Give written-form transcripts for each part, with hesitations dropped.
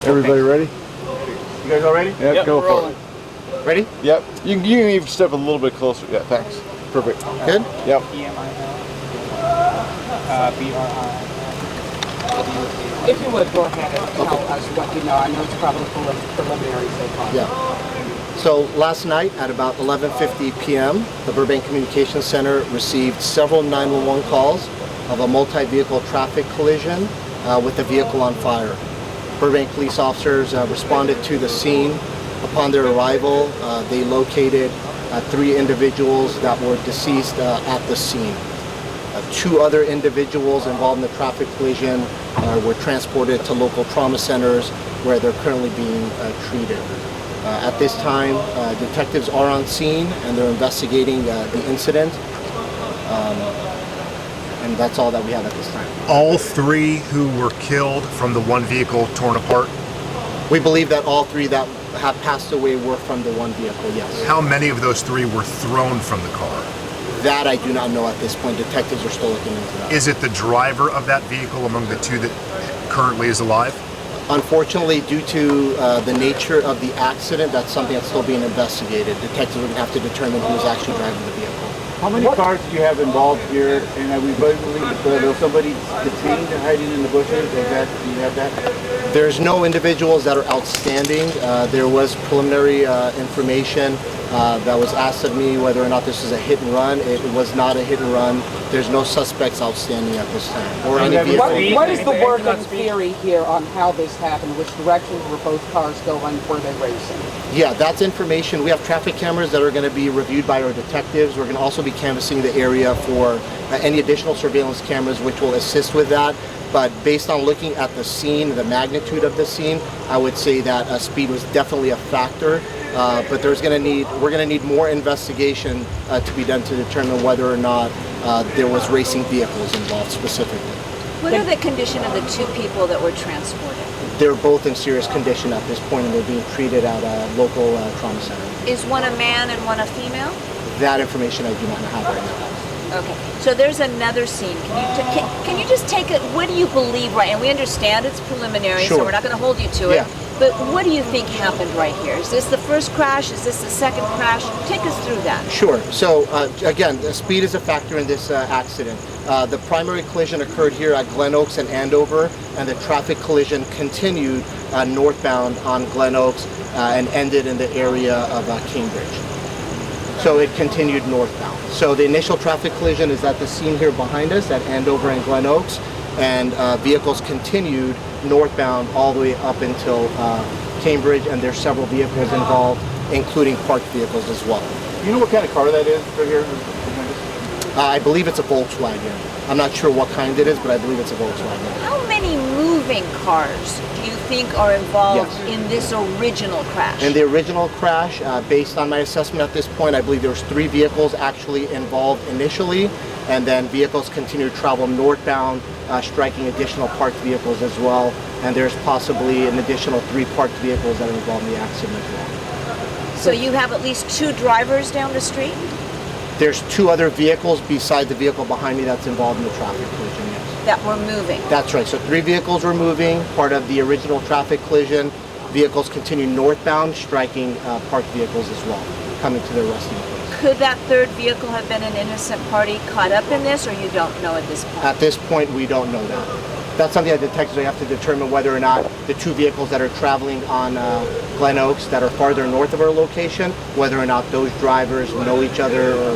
Everybody ready? You guys all ready? Yep, go for it. Ready? Yep. You can even step a little bit closer. Yeah, thanks. Perfect. Good? Yep. If you would, go ahead and tell us what you know. I know it's probably preliminary so far. Yeah. So last night at about 11:50 p.m., the Burbank Communications Center received several 911 calls of a multi-vehicle traffic collision with a vehicle on fire. Burbank police officers responded to the scene. Upon their arrival, they located 3 individuals that were deceased at the scene. 2 other individuals involved in the traffic collision were transported to local trauma centers where they're currently being treated. At this time, detectives are on scene and they're investigating the incident. And that's all that we have at this time. All 3 who were killed from the one vehicle torn apart? We believe that all 3 that have passed away were from the one vehicle, yes. How many of those 3 were thrown from the car? That I do not know at this point. Detectives are still looking into that. Is it the driver of that vehicle among the 2 that currently is alive? Unfortunately, due to the nature of the accident, that's something that's still being investigated. Detectives are going to have to determine who's actually driving the vehicle. How many cars do you have involved here? And we believe that there was somebody detained and hiding in the bushes. Do you have that? There's no individuals that are outstanding. There was preliminary information that was asked of me whether or not this is a hit and run. It was not a hit and run. There's no suspects outstanding at this time. Or any vehicle. What is the working theory here on how this happened? Which directions were both cars going? Were they racing? Yeah, that's information. We have traffic cameras that are going to be reviewed by our detectives. We're going to also be canvassing the area for any additional surveillance cameras which will assist with that. But based on looking at the scene, the magnitude of the scene, I would say that speed was definitely a factor. But we're going to need more investigation to be done to determine whether or not there was racing vehicles involved specifically. What are the condition of the 2 people that were transported? They're both in serious condition at this point, and they're being treated at a local trauma center. Is one a man and one a female? That information I do not have right now. Okay, so there's another scene. Can you just take it? What do you believe, right? And we understand it's preliminary, Sure. so we're not going to hold you to it. Yeah. But what do you think happened right here? Is this the first crash? Is this the second crash? Take us through that. Sure. So again, speed is a factor in this accident. The primary collision occurred here at Glenoaks and Andover, and the traffic collision continued northbound on Glenoaks and ended in the area of Cambridge. So it continued northbound. So the initial traffic collision is at the scene here behind us at Andover and Glenoaks, and vehicles continued northbound all the way up until Cambridge, and there's several vehicles involved, including parked vehicles as well. You know what kind of car that is right here? I believe it's a Volkswagen. I'm not sure what kind it is, but I believe it's a Volkswagen. How many moving cars do you think are involved Yes. in this original crash? In the original crash, based on my assessment at this point, I believe there was 3 vehicles actually involved initially, and then vehicles continued to travel northbound, striking additional parked vehicles as well, and there's possibly an additional 3 parked vehicles that are involved in the accident as well. So you have at least 2 drivers down the street? There's 2 other vehicles beside the vehicle behind me that's involved in the traffic collision, yes. That were moving. That's right. So 3 vehicles were moving, part of the original traffic collision. Vehicles continue northbound, striking parked vehicles as well, coming to their resting place. Could that 3rd vehicle have been an innocent party caught up in this, or you don't know at this point? At this point, we don't know that. That's something that detectives have to determine whether or not the 2 vehicles that are traveling on Glenoaks that are farther north of our location, whether or not those drivers know each other or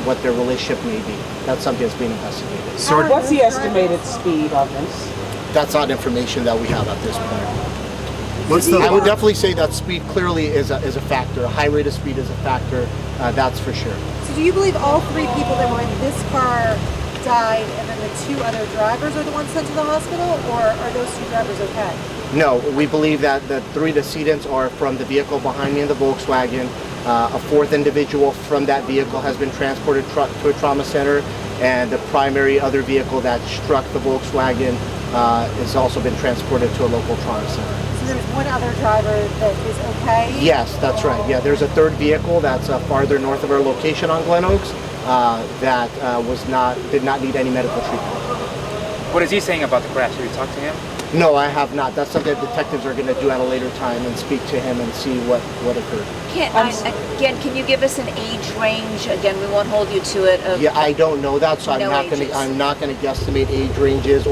what their relationship may be. That's something that's being investigated. So what's the estimated speed on this? That's not information that we have at this point. I would definitely say that speed clearly is a factor. A high rate of speed is a factor, that's for sure. So do you believe all 3 people that were in this car died and then the 2 other drivers are the ones sent to the hospital, or are those 2 drivers okay? No, we believe that the 3 decedents are from the vehicle behind me in the Volkswagen. A 4th individual from that vehicle has been transported to a trauma center, and the primary other vehicle that struck the Volkswagen has also been transported to a local trauma center. So there's 1 other driver that is okay? Yes, that's right. Yeah, there's a 3rd vehicle that's farther north of our location on Glenoaks that did not need any medical treatment. What is he saying about the crash? Have you talked to him? No, I have not. That's something that detectives are going to do at a later time and speak to him and see what occurred. Again, can you give us an age range? Again, we won't hold you to it. Yeah, I don't know that, so No I'm not going to guesstimate age ranges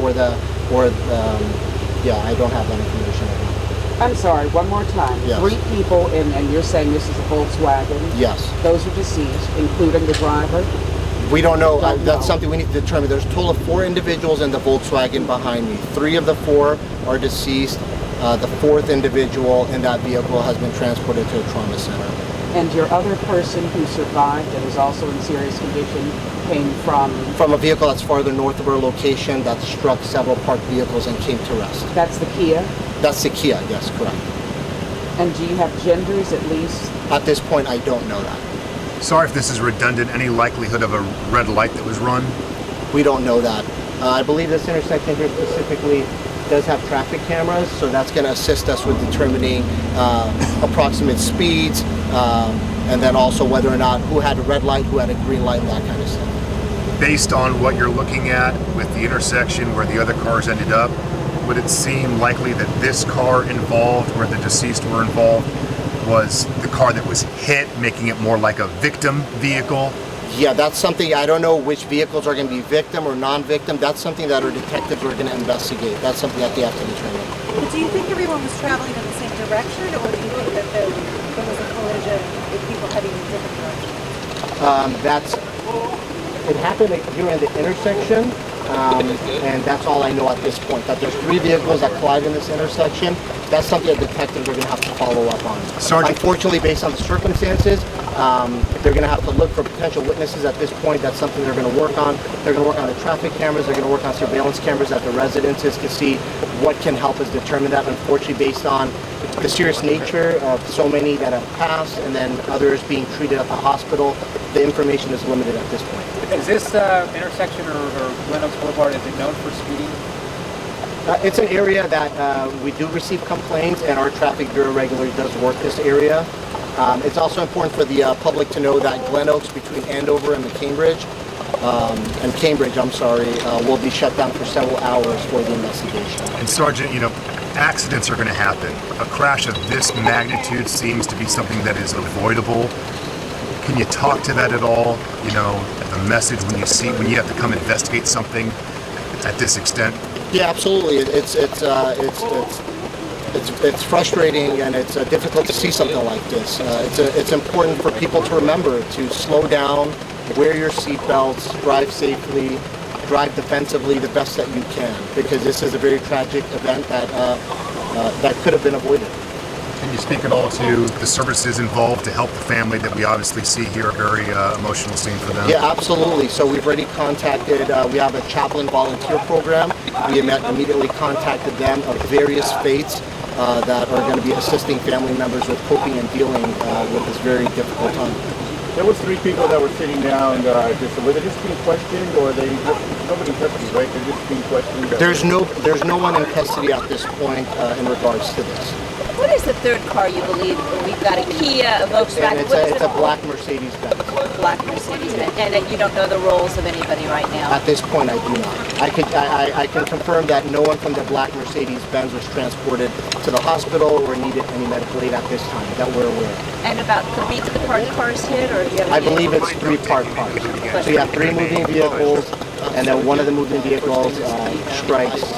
yeah, I don't have that information right now. I'm sorry, one more time. Yes. 3 people, and you're saying this is a Volkswagen? Yes. Those are deceased, including the driver? We don't know. Don't That's know. something we need to determine. There's a total of 4 individuals in the Volkswagen behind me. 3 of the 4 are deceased. The 4th individual in that vehicle has been transported to a trauma center. And your other person who survived and is also in serious condition came from? From a vehicle that's farther north of our location that struck several parked vehicles and came to rest. That's the Kia? That's the Kia, yes, correct. And do you have genders at least? At this point, I don't know that. Sorry if this is redundant. Any likelihood of a red light that was run? We don't know that. I believe this intersection here specifically does have traffic cameras, so that's going to assist us with determining approximate speeds, and then also whether or not who had a red light, who had a green light, that kind of stuff. Based on what you're looking at with the intersection where the other cars ended up, would it seem likely that this car involved, where the deceased were involved, was the car that was hit, making it more like a victim vehicle? Yeah, that's something, I don't know which vehicles are going to be victim or non-victim. That's something that our detectives are going to investigate. That's something that they have to determine. But do you think everyone was traveling in the same direction, or do you think that there was a collision with people heading in different directions? It happened here in the intersection, and that's all I know at this point. That there's 3 vehicles that collide in this intersection. That's something that detectives are going to have to follow up on. Sergeant. Unfortunately, based on the circumstances, they're going to have to look for potential witnesses at this point. That's something they're going to work on. They're going to work on the traffic cameras. They're going to work on surveillance cameras at the residences to see what can help us determine that. Unfortunately, based on the serious nature of so many that have passed and then others being treated at the hospital, the information is limited at this point. Is this intersection or Glenoaks Boulevard, is it known for speeding? It's an area that we do receive complaints, and our traffic bureau regularly does work this area. It's also important for the public to know that Glenoaks between Andover and Cambridge, will be shut down for several hours for the investigation. And Sergeant, accidents are going to happen. A crash of this magnitude seems to be something that is avoidable. Can you talk to that at all? The message when you have to come investigate something at this extent? Yeah, absolutely. It's frustrating, and it's difficult to see something like this. It's important for people to remember to slow down, wear your seatbelts, drive safely, drive defensively the best that you can, because this is a very tragic event that could have been avoided. Can you speak at all to the services involved to help the family that we obviously see here, a very emotional scene for them? Yeah, absolutely. So we've already contacted, we have a chaplain volunteer program. We immediately contacted them of various faiths that are going to be assisting family members with coping and dealing with this very difficult time. There was 3 people that were sitting down. Were they just being questioned, or are they nobody in custody, right? They're just being questioned. There's no one in custody at this point in regards to this. What is the 3rd car you believe? We've got a Kia, a Volkswagen. And it's a black Mercedes-Benz. Black Mercedes-Benz. And you don't know the roles of anybody right now? At this point, I do not. I can confirm that no one from the black Mercedes-Benz was transported to the hospital or needed any medical aid at this time that we're aware of. And about did the parked cars hit, or do you have I believe it's 3 parked cars. So you have 3 moving vehicles, and then one of the moving vehicles strikes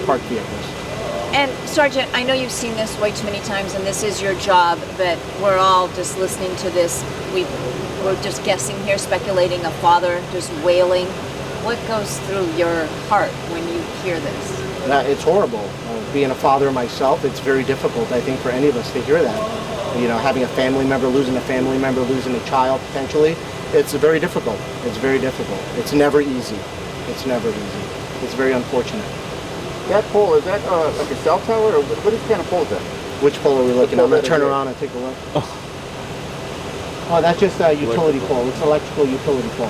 parked vehicles. And Sergeant, I know you've seen this way too many times, and this is your job, but we're all just listening to this. We're just guessing here, speculating, a father just wailing. What goes through your heart when you hear this? It's horrible. Being a father myself, it's very difficult, I think, for any of us to hear that. Having a family member, losing a family member, losing a child, potentially, it's very difficult. It's very difficult. It's never easy. It's never easy. It's very unfortunate. That pole, is that like a cell tower, or what kind of pole is that? Which pole are we looking at? I'm going to turn around and take a look. Oh, that's just a utility pole. It's an electrical utility pole.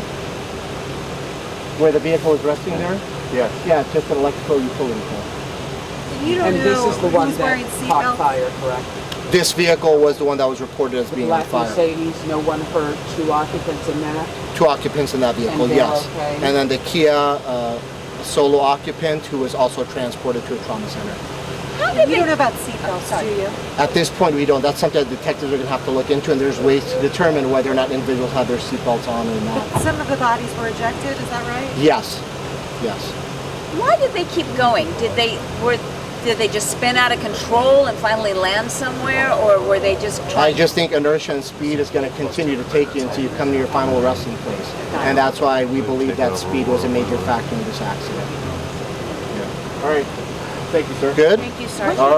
Where the vehicle is resting there? Yes. Yeah, it's just an electrical utility pole. And you don't And know this is the one who's that wearing caught seatbelts? fire, correct? This vehicle was the one that was reported as The being on black fire. Mercedes, no one hurt, 2 occupants in that? 2 occupants in that vehicle, And they're yes. okay? And then the Kia solo occupant who was also transported to a trauma center. How did You don't know they? about seatbelts, do you? At this point, we don't. That's something that detectives are going to have to look into, and there's ways to determine whether or not individuals have their seatbelts on or not. Some of the bodies were ejected, is that right? Yes, yes. Why did they keep going? Did they just spin out of control and finally land somewhere, or were they just I trying? just think inertia and speed is going to continue to take you until you come to your final resting place. And that's why we believe that speed was a major factor in this accident. All right. Thank you, sir. Good? Thank you, Sergeant. All right.